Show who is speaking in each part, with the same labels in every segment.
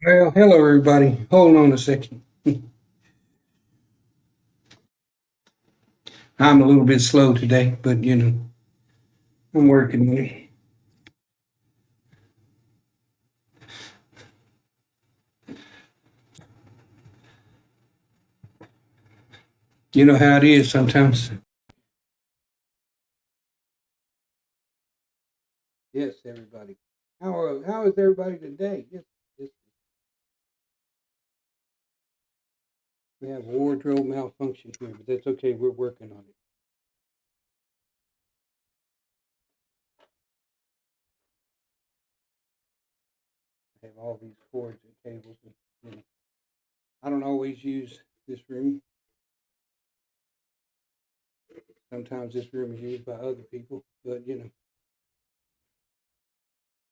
Speaker 1: Well, hello everybody. Hold on a second. I'm a little bit slow today, but I'm working with it. You know how it is sometimes. Yes, everybody. How is everybody today? Yes, we have wardrobe malfunction here, but that's okay. We're working on it. I have all these cords and cables, and I don't always use this room. Sometimes this room is used by other people, but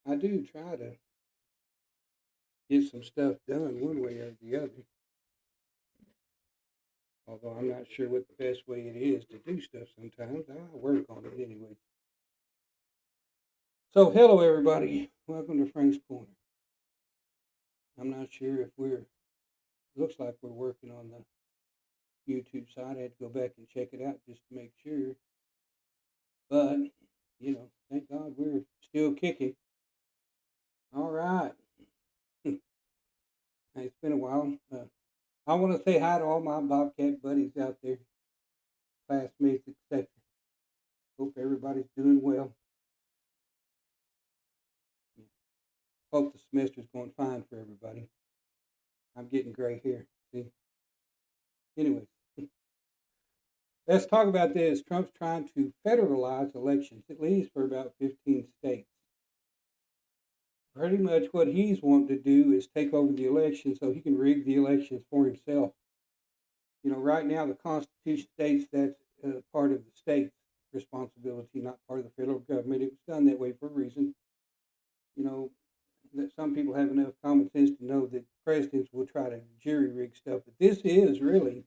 Speaker 1: I do try to get some stuff done one way or the other. Although I'm not sure what the best way it is to do stuff sometimes. I work on it anyway. So, hello everybody. Welcome to Frank's Corner. I'm not sure if looks like we're working on the YouTube side. I had to go back and check it out just to make sure. But, thank God we're still kicking. All right. It's been a while. I want to say hi to all my Bobcat buddies out there, classmates, etc. Hope everybody's doing well. Hope the semester's going fine for everybody. I'm getting gray hair. See? Anyway, let's talk about this. Trump's trying to federalize elections, at least for about 15 states. Pretty much what he's wanting to do is take over the election so he can rig the elections for himself. Right now the Constitution states that's part of the state's responsibility, not part of the federal government. It was done that way for a reason. You know, that some people have enough common sense to know that presidents will try to jury rig stuff, but this is really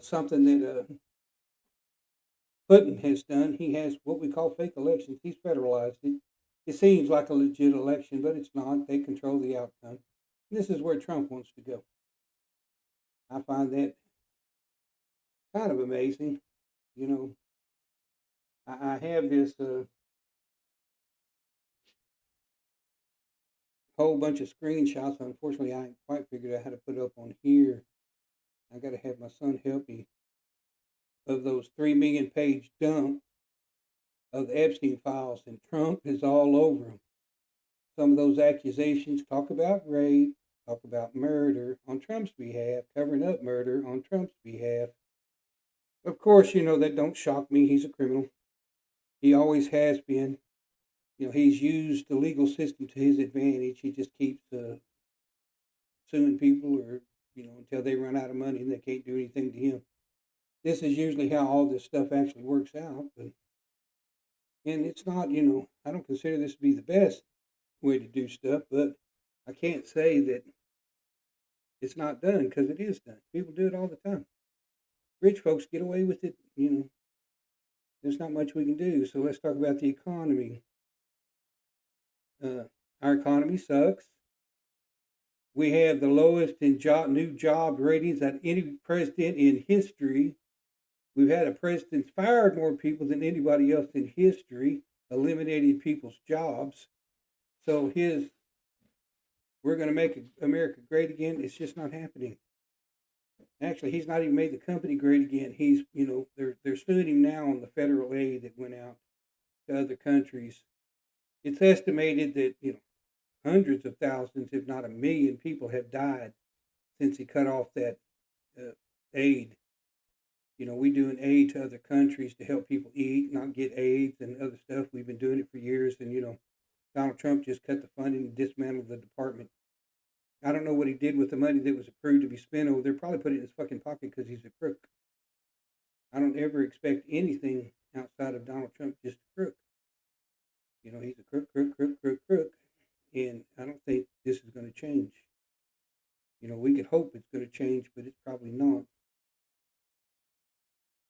Speaker 1: something that Putin has done. He has what we call fake elections. He's federalized it. It seems like a legit election, but it's not. They control the outcome. This is where Trump wants to go. I find that kind of amazing. You know, I have this whole bunch of screenshots. Unfortunately, I ain't quite figured out how to put it up on here. I got to have my son help me. Of those 3 million page dump of the Epstein files, and Trump is all over them. Some of those accusations talk about rape, talk about murder on Trump's behalf, covering up murder on Trump's behalf. Of course, that don't shock me. He's a criminal. He always has been. He's used the legal system to his advantage. He just keeps suing people, or until they run out of money and they can't do anything to him. This is usually how all this stuff actually works out. And it's not. I don't consider this to be the best way to do stuff, but I can't say that it's not done, because it is done. People do it all the time. Rich folks get away with it. There's not much we can do. So let's talk about the economy. Uh, our economy sucks. We have the lowest in new job ratings that any president in history. We've had a president fired more people than anybody else in history, eliminating people's jobs. So we're going to make America great again. It's just not happening. Actually, he's not even made the company great again. He's, they're suing him now on the federal aid that went out to other countries. It's estimated that, hundreds of thousands, if not a million people have died since he cut off that aid. We doing aid to other countries to help people eat, not get AIDS and other stuff. We've been doing it for years. And, Donald Trump just cut the funding and dismantled the department. I don't know what he did with the money that was approved to be spent over there. Probably put it in his fucking pocket because he's a crook. I don't ever expect anything outside of Donald Trump, just a crook. He's a crook. And I don't think this is going to change. We could hope it's going to change, but it's probably not.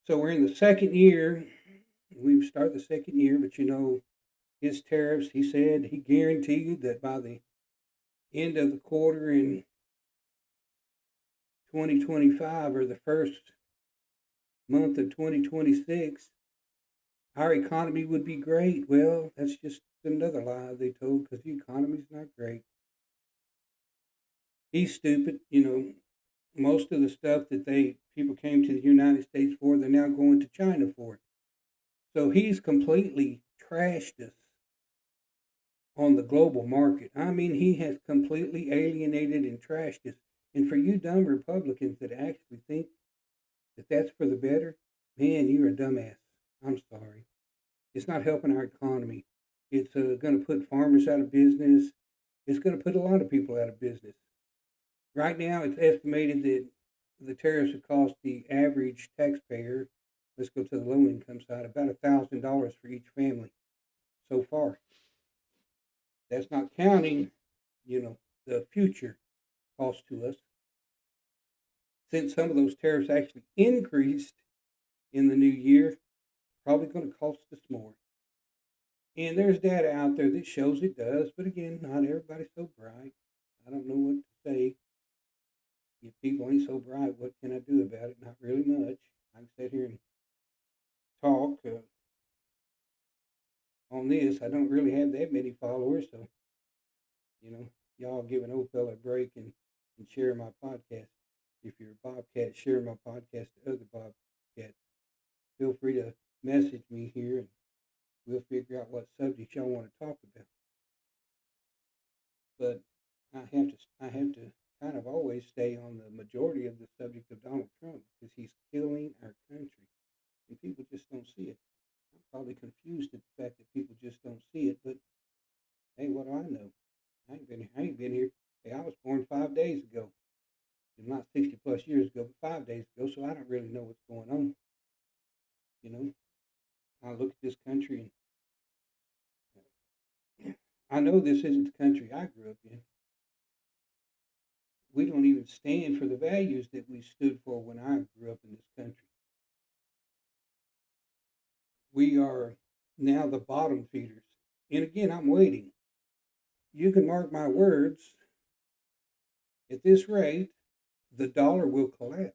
Speaker 1: So we're in the second year. We've started the second year, but his tariffs, he said he guaranteed that by the end of the quarter in 2025 or the first month of 2026, our economy would be great. Well, that's just another lie they told because the economy's not great. He's stupid. Most of the stuff that people came to the United States for, they're now going to China for it. So he's completely trashed us on the global market. I mean, he has completely alienated and trashed us. And for you dumb Republicans that actually think that that's for the better, man, you're a dumbass. I'm sorry. It's not helping our economy. It's going to put farmers out of business. It's going to put a lot of people out of business. Right now, it's estimated that the tariffs have cost the average taxpayer, let's go to the low income side, about $1,000 for each family so far. That's not counting, the future cost to us. Since some of those tariffs actually increased in the new year, probably going to cost us more. And there's data out there that shows it does, but again, not everybody's so bright. I don't know what to say. If people ain't so bright, what can I do about it? Not really much. I can sit here and talk on this. I don't really have that many followers, so y'all give an old fella a break and share my podcast. If you're a bobcat, share my podcast to other bobcats. Feel free to message me here, and we'll figure out what subject y'all want to talk about. But I have to kind of always stay on the majority of the subject of Donald Trump because he's killing our country, and people just don't see it. I'm probably confused at the fact that people just don't see it, but hey, what do I know? I ain't been here. Hey, I was born 5 days ago. Not 60 plus years ago, but 5 days ago, so I don't really know what's going on. I look at this country and I know this isn't the country I grew up in. We don't even stand for the values that we stood for when I grew up in this country. We are now the bottom feeders. And again, I'm waiting. You can mark my words. At this rate, the dollar will collapse.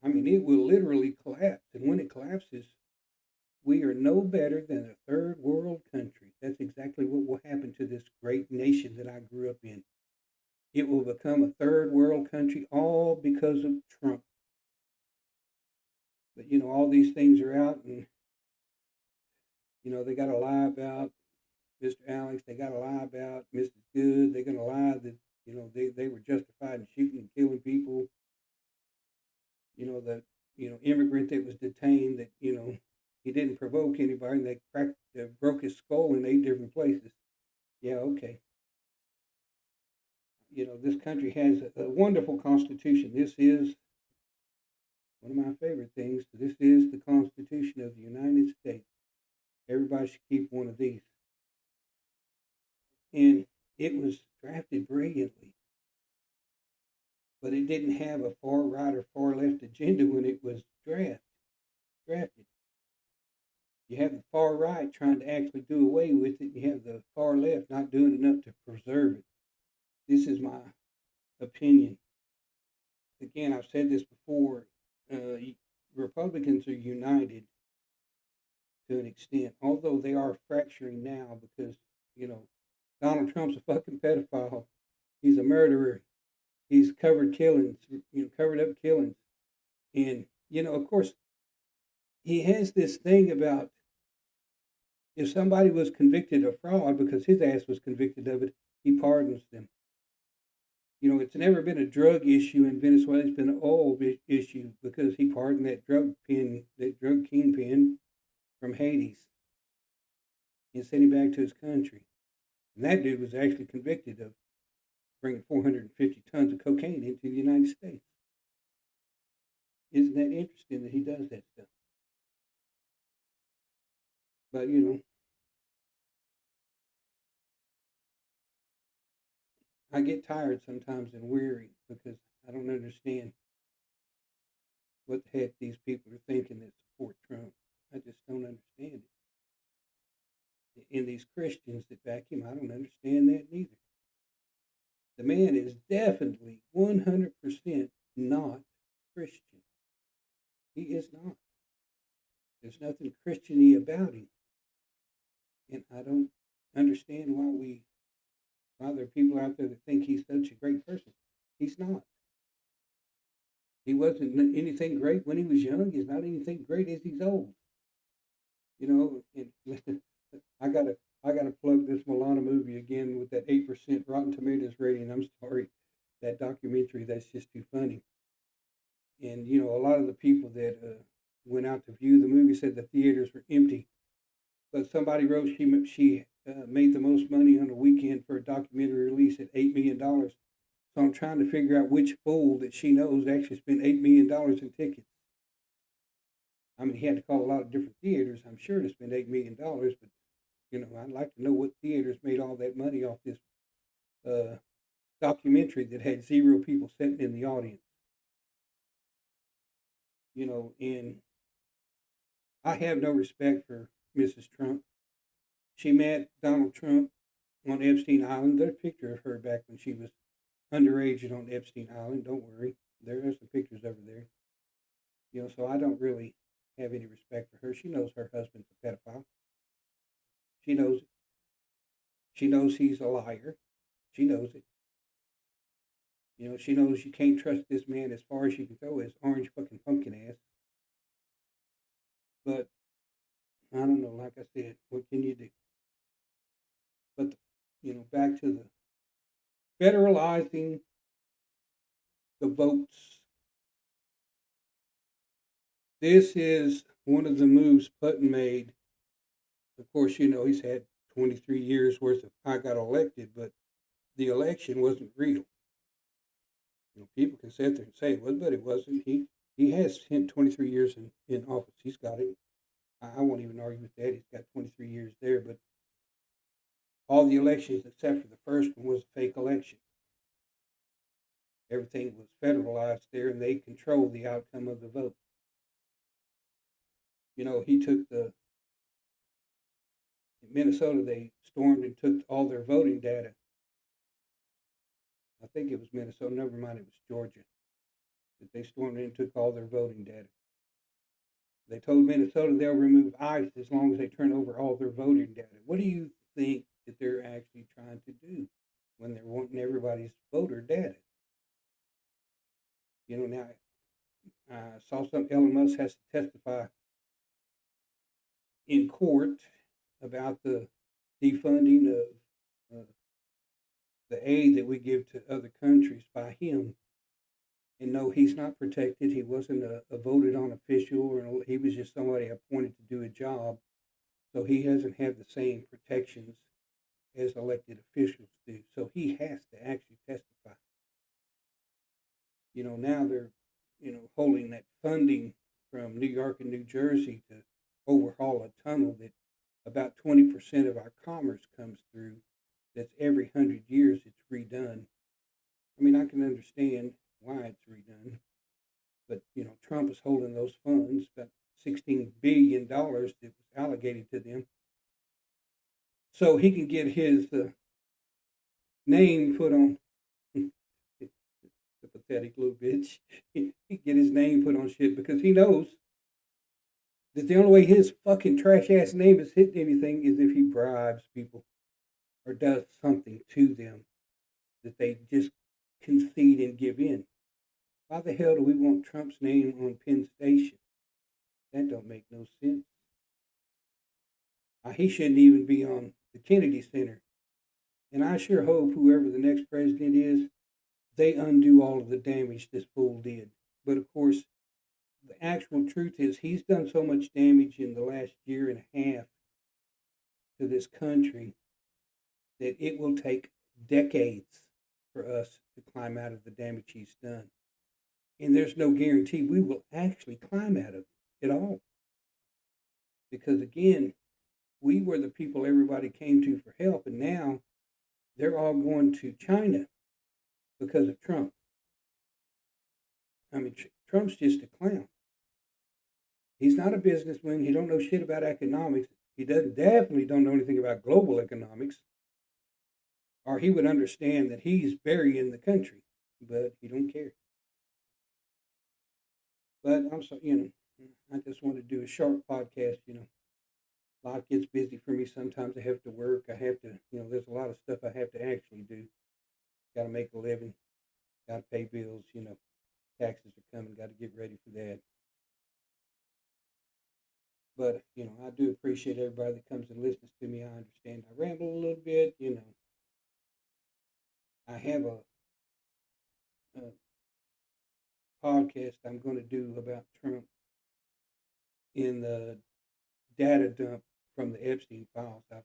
Speaker 1: I mean, it will literally collapse. And when it collapses, we are no better than a third world country. That's exactly what will happen to this great nation that I grew up in. It will become a third world country all because of Trump. But, all these things are out, and, they got to lie about Mr. Alex. They got to lie about Mrs. Good. They're going to lie that, they were justified in shooting and killing people. The immigrant that was detained that he didn't provoke anybody and they broke his skull in 8 different places. Yeah, okay. This country has a wonderful constitution. This is one of my favorite things. This is the Constitution of the United States. Everybody should keep one of these. And it was drafted brilliantly. But it didn't have a far right or far left agenda when it was drafted. You have the far right trying to actually do away with it. You have the far left not doing enough to preserve it. This is my opinion. Again, I've said this before. Republicans are united to an extent, although they are fracturing now because, Donald Trump's a fucking pedophile. He's a murderer. He's covered killings, covered up killings. And, of course, he has this thing about if somebody was convicted of fraud because his ass was convicted of it, he pardons them. It's never been a drug issue in Venezuela. It's been an oil issue because he pardoned that drug kingpin from Haiti and sent him back to his country. And that dude was actually convicted of bringing 450 tons of cocaine into the United States. Isn't that interesting that he does that stuff? But, I get tired sometimes and weary because I don't understand what the heck these people are thinking that support Trump. I just don't understand it. And these Christians that back him, I don't understand that neither. The man is definitely 100% not Christian. He is not. There's nothing Christian-y about him. And I don't understand why there are people out there that think he's such a great person. He's not. He wasn't anything great when he was young. He's not anything great as he's old. You know, and I gotta plug this Milana movie again with that 8% Rotten Tomatoes rating. I'm sorry, that documentary, that's just too funny. And you know, a lot of the people that went out to view the movie said the theaters were empty. But somebody wrote she made the most money on a weekend for a documentary release at $8 million. So I'm trying to figure out which fool that she knows actually spent $8 million in tickets. I mean, he had to call a lot of different theaters, I'm sure, to spend $8 million. But you know, I'd like to know what theaters made all that money off this uh, documentary that had zero people sitting in the audience. You know, and I have no respect for Mrs. Trump. She met Donald Trump on Epstein Island. There's a picture of her back when she was underage and on Epstein Island. Don't worry, there are some pictures over there. You know, so I don't really have any respect for her. She knows her husband's a pedophile. She knows it. She knows he's a liar. She knows it. You know, she knows you can't trust this man as far as you can throw his orange fucking pumpkin ass. But I don't know. Like I said, what can you do? But you know, back to the federalizing the votes. This is one of the moves Putin made. Of course, you know he's had 23 years worth of I got elected, but the election wasn't real. You know, people can sit there and say it was, but it wasn't. He has spent 23 years in office. He's got it. I won't even argue with that. He's got 23 years there, but all the elections except for the first one was a fake election. Everything was federalized there, and they control the outcome of the vote. You know, he took in Minnesota, they stormed and took all their voting data. I think it was Minnesota, never mind, it was Georgia, that they stormed in and took all their voting data. They told Minnesota they'll remove ICE as long as they turn over all their voting data. What do you think that they're actually trying to do when they're wanting everybody's voter data? You know, now I saw some Elon Musk has to testify in court about the defunding of the aid that we give to other countries by him. And no, he's not protected. He wasn't a voted on official, or he was just somebody appointed to do a job. So he doesn't have the same protections as elected officials do. So he has to actually testify. You know, now they're, you know, holding that funding from New York and New Jersey to overhaul a tunnel that about 20% of our commerce comes through. That's every 100 years it's redone. I mean, I can understand why it's redone, but you know, Trump is holding those funds, about $16 billion that was allocated to them, so he can get his name put on. The pathetic little bitch. He can get his name put on shit because he knows that the only way his fucking trash ass name is hitting anything is if he bribes people or does something to them that they just concede and give in. Why the hell do we want Trump's name on Penn Station? That don't make no sense. He shouldn't even be on the Kennedy Center. And I sure hope whoever the next president is, they undo all of the damage this fool did. But of course, the actual truth is he's done so much damage in the last year and a half to this country that it will take decades for us to climb out of the damage he's done. And there's no guarantee we will actually climb out of it at all. Because again, we were the people everybody came to for help, and now they're all going to China because of Trump. I mean, Trump's just a clown. He's not a businessman. He don't know shit about economics. He definitely don't know anything about global economics. or he would understand that he's burying the country, but he don't care. But I'm so I just want to do a short podcast. Life gets busy for me. Sometimes I have to work. I have to, there's a lot of stuff I have to actually do. Got to make a living. Got to pay bills. Taxes are coming. Got to get ready for that. But I do appreciate everybody that comes and listens to me. I understand I ramble a little bit. I have a podcast I'm going to do about Trump in the data dump from the Epstein files. I've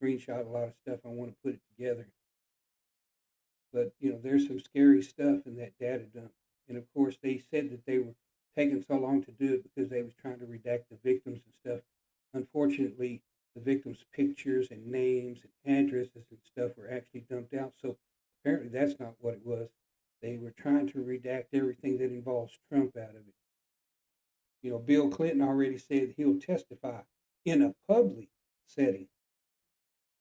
Speaker 1: screenshot a lot of stuff. I want to put it together. But, there's some scary stuff in that data dump. And of course, they said that they were taking so long to do it because they was trying to redact the victims and stuff. Unfortunately, the victims' pictures and names and addresses and stuff were actually dumped out. So apparently that's not what it was. They were trying to redact everything that involves Trump out of it. Bill Clinton already said he'll testify in a public setting.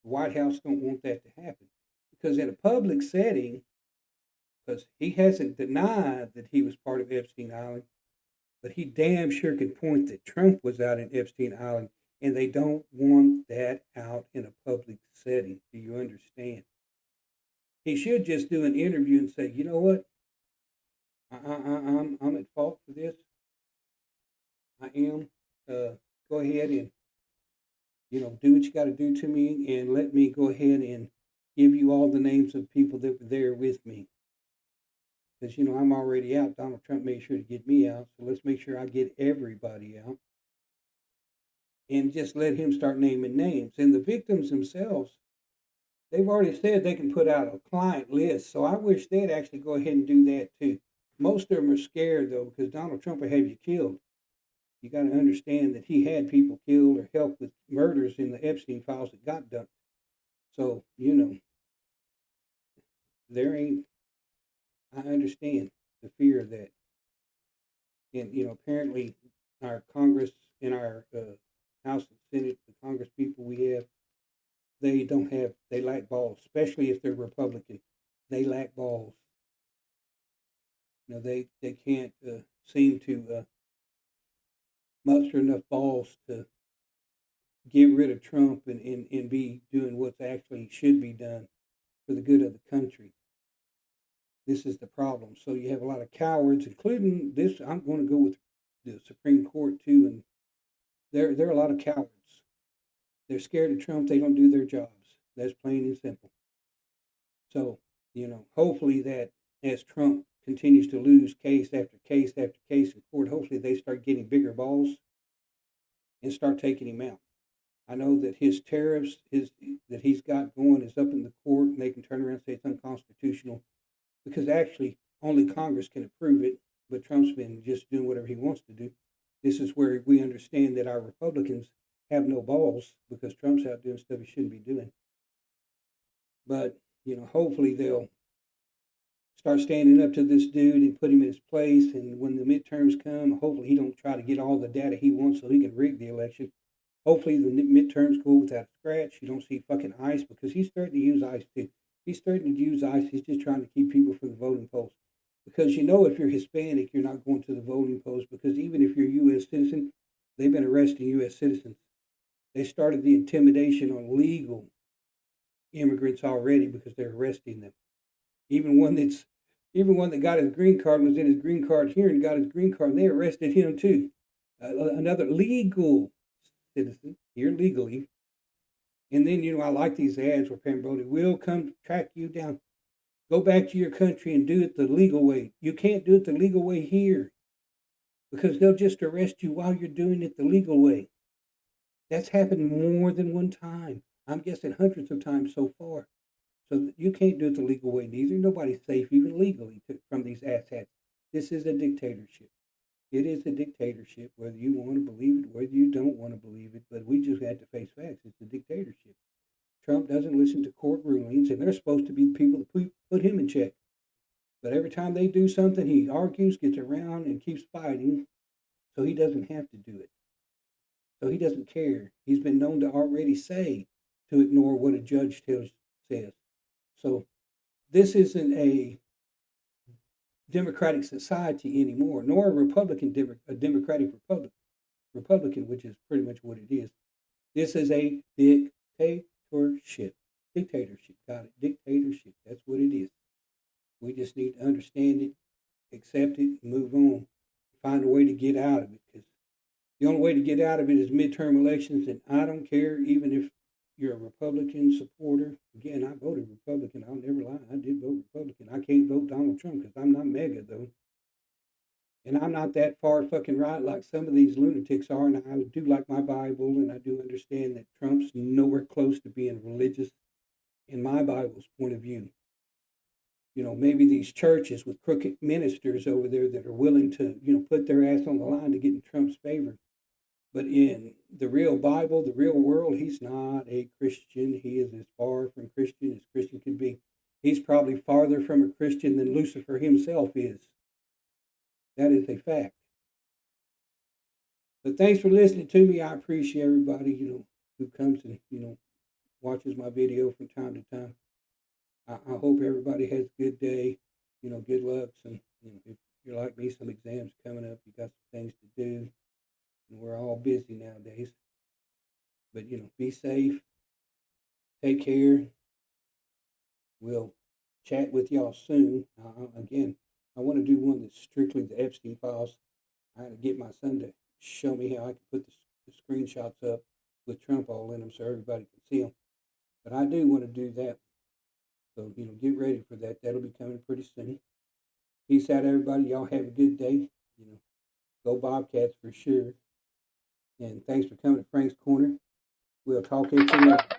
Speaker 1: The White House don't want that to happen because in a public setting, because he hasn't denied that he was part of Epstein Island, but he damn sure could point that Trump was out in Epstein Island, and they don't want that out in a public setting. Do you understand? He should just do an interview and say, you know what? I'm at fault for this. I am. Go ahead and do what you got to do to me, and let me go ahead and give you all the names of people that were there with me. Because I'm already out. Donald Trump made sure to get me out, so let's make sure I get everybody out, and just let him start naming names. And the victims themselves, they've already said they can put out a client list. So I wish they'd actually go ahead and do that too. Most of them are scared though, because Donald Trump will have you killed. You got to understand that he had people killed or helped with murders in the Epstein files that got dumped. So, there ain't, I understand the fear of that. And, apparently our Congress and our House and Senate, the Congress people we have, they lack balls, especially if they're Republican. They lack balls. They can't seem to muster enough balls to get rid of Trump and be doing what's actually should be done for the good of the country. This is the problem. So you have a lot of cowards, including this. I'm going to go with the Supreme Court too, and there are a lot of cowards. They're scared of Trump. They don't do their jobs. That's plain and simple. So hopefully that as Trump continues to lose case after case after case in court, hopefully they start getting bigger balls and start taking him out. I know that his tariffs, that he's got going, is up in the court, and they can turn around and say it's unconstitutional because actually only Congress can approve it. But Trump's been just doing whatever he wants to do. This is where we understand that our Republicans have no balls because Trump's out doing stuff he shouldn't be doing. But hopefully they'll start standing up to this dude and put him in his place. And when the midterms come, hopefully he don't try to get all the data he wants so he can rig the election. Hopefully the midterms go without a scratch. You don't see fucking ICE because he's starting to use ICE too. He's starting to use ICE. He's just trying to keep people from the voting polls. Because if you're Hispanic, you're not going to the voting polls because even if you're a U.S. citizen, they've been arresting U.S. citizens. They started the intimidation on legal immigrants already because they're arresting them. Even one that got his green card was in his green card here and got his green card, and they arrested him too. Another legal citizen here legally. And then I like these ads where Pam Brody will come track you down. Go back to your country and do it the legal way. You can't do it the legal way here because they'll just arrest you while you're doing it the legal way. That's happened more than one time. I'm guessing hundreds of times so far. So you can't do it the legal way neither. Nobody's safe, even legally, from these asshats. This is a dictatorship. It is a dictatorship, whether you want to believe it, whether you don't want to believe it. But we just had to face facts. It's a dictatorship. Trump doesn't listen to court rulings, and they're supposed to be the people that put him in check. But every time they do something, he argues, gets around, and keeps fighting, so he doesn't have to do it. So he doesn't care. He's been known to already say to ignore what a judge says. So this isn't a democratic society anymore, nor a democratic republican, which is pretty much what it is. This is a dictatorship. Dictatorship, got it? Dictatorship. That's what it is. We just need to understand it, accept it, and move on. Find a way to get out of it, because the only way to get out of it is midterm elections. And I don't care, even if you're a Republican supporter. Again, I voted Republican. I'll never lie. I did vote Republican. I can't vote Donald Trump because I'm not MAGA, though. And I'm not that far fucking right like some of these lunatics are. And I do like my Bible, and I do understand that Trump's nowhere close to being religious in my Bible's point of view. You know, maybe these churches with crooked ministers over there that are willing to, put their ass on the line to get in Trump's favor. But in the real Bible, the real world, he's not a Christian. He is as far from Christian as Christian can be. He's probably farther from a Christian than Lucifer himself is. That is a fact. But thanks for listening to me. I appreciate everybody, who comes and, watches my video from time to time. I hope everybody has a good day, good luck. And if you're like me, some exams coming up, you got some things to do. And we're all busy nowadays. But, be safe. Take care. We'll chat with y'all soon. Again, I want to do one that's strictly the Epstein files. I had to get my son to show me how I can put the screenshots up with Trump all in them so everybody can see them. But I do want to do that. So, get ready for that. That'll be coming pretty soon. Peace out, everybody. Y'all have a good day. Go Bobcats for sure. And thanks for coming to Frank's Corner. We'll talk at you later.